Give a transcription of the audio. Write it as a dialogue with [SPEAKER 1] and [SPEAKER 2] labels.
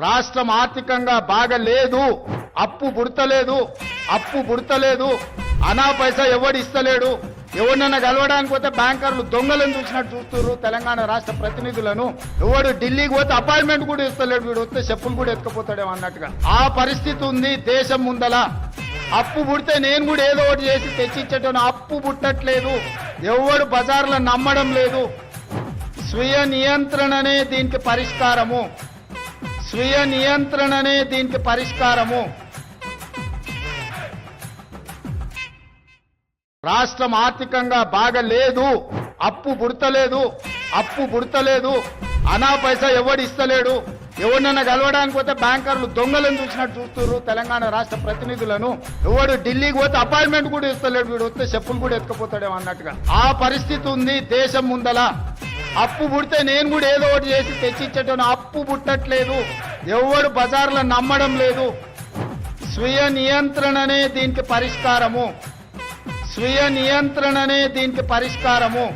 [SPEAKER 1] రాష్ట్రం ఆర్థికంగా బాగలేదు, అప్పు పుడతలేదు, అనా పైసా ఎవడు ఇస్తలేడు. ఎవరినైనా కలవడానికి పోతే బ్యాంకర్లు దొంగలను చూసినట్టు చూస్తున్నారు. తెలంగాణ రాష్ట్ర ప్రతినిధులను ఎవడు ఢిల్లీకి పోతే అపాయింట్మెంట్ కూడా ఇస్తలేడు. వీడు వస్తే చెప్పులు కూడా ఎత్తుకుపోతాడేమో అన్నట్టుగా ఆ పరిస్థితి ఉంది దేశం ముందల. అప్పు పుడితే నేను కూడా ఏదో ఒకటి చేసి తెచ్చిచ్చేటోను. అప్పు పుట్టట్లేదు, ఎవడు బజార్లో నమ్మడం లేదు. స్వీయ నియంత్రణనే దీనికి పరిష్కారము. రాష్ట్రం ఆర్థికంగా బాగలేదు, అప్పు పుడతలేదు, అనా పైసా ఎవడు ఇస్తలేడు. ఎవరినైనా కలవడానికి పోతే బ్యాంకర్లు దొంగలను చూసినట్టు చూస్తున్నారు. తెలంగాణ రాష్ట్ర ప్రతినిధులను ఎవడు ఢిల్లీకి పోతే అపాయింట్మెంట్ కూడా ఇస్తలేడు. వీడు వస్తే చెప్పులు కూడా ఎత్తుకుపోతాడేమో అన్నట్టుగా ఆ పరిస్థితి ఉంది దేశం ముందల. అప్పు పుడితే నేను కూడా ఏదో ఒకటి చేసి తెచ్చిచ్చేటోను. అప్పు పుట్టట్లేదు, ఎవడు బజార్లో నమ్మడం లేదు. స్వీయ నియంత్రణనే దీనికి పరిష్కారము.